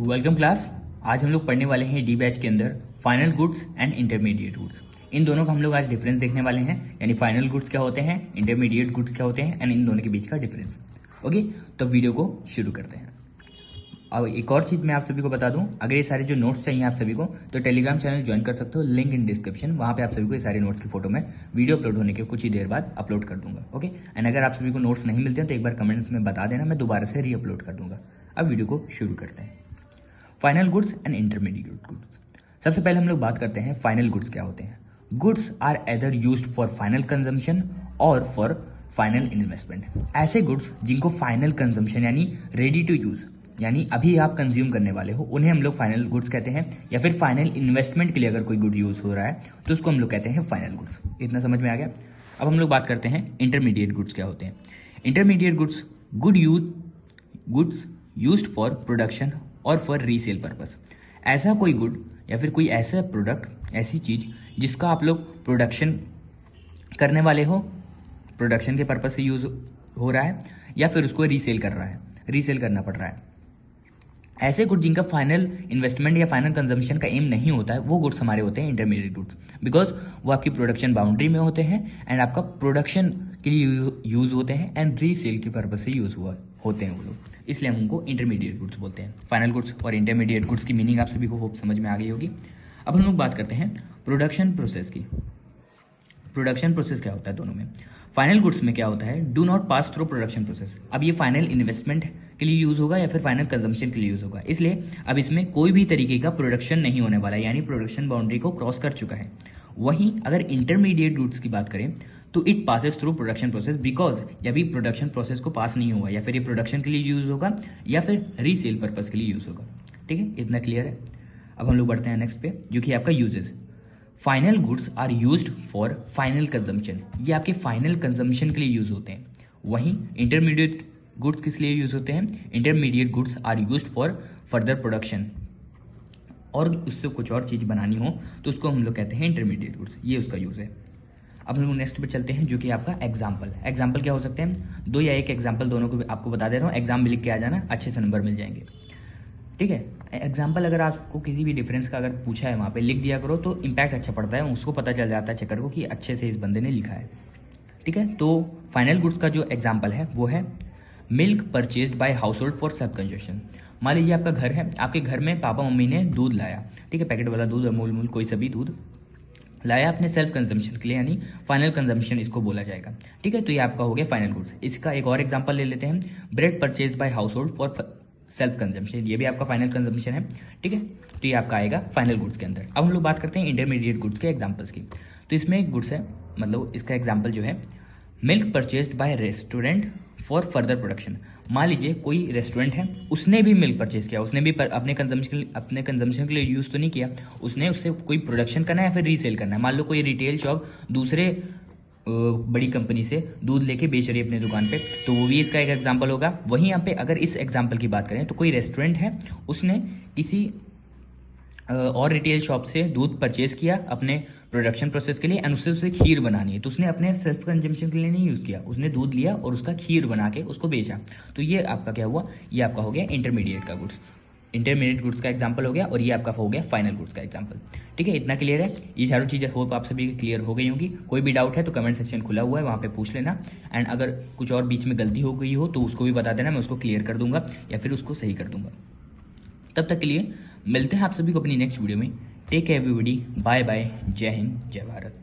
Welcome class. आज हम लोग पढ़ने वाले हैं डी बैच के अंदर final goods and intermediate goods. इन दोनों का हम लोग आज डिफरेंस देखने वाले हैं, यानी फाइनल गुड्स क्या होते हैं, इंटरमीडिएट गुड्स क्या होते हैं एंड इन दोनों के बीच का डिफरेंस। ओके, तो वीडियो को शुरू करते हैं। अब एक और चीज़ मैं आप सभी को बता दूं, अगर ये सारे जो नोट्स चाहिए आप सभी को तो टेलीग्राम चैनल ज्वाइन कर सकते हो, लिंक इन डिस्क्रिप्शन। वहाँ पे आप सभी को ये सारे नोट्स की फोटो में वीडियो अपलोड होने के कुछ ही देर बाद अपलोड कर दूंगा। ओके, एंड अगर आप सभी को नोट्स नहीं मिलते हैं तो एक बार कमेंट्स में बता देना, मैं दोबारा से री अपलोड कर दूंगा। अब वीडियो को शुरू करते हैं। Final goods and intermediate goods. सबसे पहले हम लोग बात करते हैं फाइनल गुड्स क्या होते हैं। Goods are either used for final consumption और फॉर फाइनल इन्वेस्टमेंट। ऐसे गुड्स जिनको फाइनल कंजम्पशन यानी रेडी टू यूज यानी अभी आप कंज्यूम करने वाले हो, उन्हें हम लोग फाइनल गुड्स कहते हैं। या फिर फाइनल इन्वेस्टमेंट के लिए अगर कोई गुड यूज हो रहा है तो उसको हम लोग कहते हैं फाइनल गुड्स। इतना समझ में आ गया। अब हम लोग बात करते हैं इंटरमीडिएट गुड्स क्या होते हैं। Intermediate goods goods used for production और फॉर रीसेल पर्पस। ऐसा कोई गुड या फिर कोई ऐसा प्रोडक्ट, ऐसी चीज जिसका आप लोग प्रोडक्शन करने वाले हो, प्रोडक्शन के पर्पस से यूज हो रहा है या फिर उसको रीसेल करना पड़ रहा है। ऐसे गुड्स जिनका फाइनल इन्वेस्टमेंट या फाइनल कंजम्पशन का एम नहीं होता है, वो गुड्स हमारे होते हैं इंटरमीडिएट गुड्स, बिकॉज वो आपकी प्रोडक्शन बाउंड्री में होते हैं एंड आपका प्रोडक्शन के लिए यूज होते हैं एंड रीसेल के पर्पस से यूज होते हैं वो लोग, इसलिए हम उनको इंटरमीडिएट गुड्स बोलते हैं। फाइनल गुड्स और इंटरमीडिएट गुड्स की मीनिंग आप सभी को होप समझ में आ गई होगी। अब हम लोग बात करते हैं प्रोडक्शन प्रोसेस की। प्रोडक्शन प्रोसेस क्या होता है दोनों में। फाइनल गुड्स में क्या होता है, do not pass through production process. अब ये फाइनल इन्वेस्टमेंट के लिए यूज होगा या फिर फाइनल कंजम्पशन के लिए यूज होगा, इसलिए अब इसमें कोई भी तरीके का प्रोडक्शन नहीं होने वाला, यानी प्रोडक्शन बाउंड्री को क्रॉस कर चुका है। वहीं अगर इंटरमीडिएट गुड्स की बात करें तो it passes through production process, because जब भी प्रोडक्शन प्रोसेस को पास नहीं होगा या फिर ये प्रोडक्शन के लिए यूज होगा या फिर रीसेल पर्पस के लिए यूज होगा। ठीक है, इतना क्लियर है। अब हम लोग बढ़ते हैं नेक्स्ट पे, जो कि आपका uses. Final goods are used for final consumption. ये आपके फाइनल कंजम्पशन के लिए यूज होते हैं। वहीं इंटरमीडिएट गुड्स किस लिए यूज होते हैं, intermediate goods are used for further production, और उससे कुछ और चीज बनानी हो तो उसको हम लोग कहते हैं इंटरमीडिएट गुड्स। ये उसका यूज है। अब हम लोग नेक्स्ट पे चलते हैं, जो कि आपका एग्जाम्पल क्या हो सकते हैं। दो या एक एग्जाम्पल दोनों को आपको बता दे रहा हूँ, एग्जाम में लिख के आ जाना, अच्छे से नंबर मिल जाएंगे। ठीक है, एग्जाम्पल अगर आपको किसी भी डिफरेंस का अगर पूछा है वहाँ पे लिख दिया करो तो इम्पैक्ट अच्छा पड़ता है, उसको पता चल जाता है चेकर को कि अच्छे से इस बंदे ने लिखा है। ठीक है, तो फाइनल गुड्स का जो एग्जाम्पल है वो है milk purchased bye house hold for self consumption. मान लीजिए आपका घर है, आपके घर में पापा मम्मी ने दूध लाया, ठीक है, पैकेट वाला दूध, अमूल कोई सा भी दूध लाया अपने सेल्फ कंजम्पशन के लिए, यानी फाइनल कंजम्पशन इसको बोला जाएगा। ठीक है, तो ये आपका हो गया फाइनल गुड्स। इसका एक और एग्जांपल ले लेते हैं, bread purchased bye house hold for self consumption. ये भी आपका फाइनल कंजम्पशन है। ठीक है, तो ये आपका आएगा फाइनल गुड्स के अंदर। अब हम लोग बात करते हैं इंटरमीडिएट गुड्स के एग्जाम्पल्स की। तो इसमें एक गुड्स है, मतलब इसका एग्जाम्पल जो है milk purchased bye restaurant for further production. मान लीजिए कोई रेस्टोरेंट है, उसने भी मिल्क परचेज किया, उसने भी अपने कंजम्पशन के लिए यूज तो नहीं किया, उसने उससे कोई प्रोडक्शन करना है या फिर रीसेल करना है। मान लो कोई रिटेल शॉप दूसरे बड़ी कंपनी से दूध लेके बेच रही है अपने दुकान पे, तो वो भी इसका एक एग्जांपल होगा। वहीं यहाँ पे अगर इस एग्जांपल की बात करें तो कोई रेस्टोरेंट है, उसने किसी और रिटेल शॉप से दूध परचेज किया अपने प्रोडक्शन प्रोसेस के लिए एंड उससे उसे खीर बनानी है, तो उसने अपने सेल्फ कंजम्पशन के लिए नहीं यूज किया, उसने दूध लिया और उसका खीर बना के उसको बेचा। तो ये आपका क्या हुआ, ये आपका हो गया इंटरमीडिएट का गुड्स, इंटरमीडिएट गुड्स का एग्जांपल हो गया, और ये आपका हो गया फाइनल गुड्स का एग्जांपल। ठीक है, इतना क्लियर है। ये चारों चीजें होप आप सभी क्लियर हो गई होंगी। कोई भी डाउट है तो कमेंट सेक्शन खुला हुआ है, वहाँ पे पूछ लेना, एंड अगर कुछ और बीच में गलती हो गई हो तो उसको भी बता देना, मैं उसको क्लियर कर दूंगा या फिर उसको सही कर दूंगा। तब तक के लिए मिलते हैं आप सभी को अपनी नेक्स्ट वीडियो में। Take care everybody, bye bye, Jai Hind, जय भारत।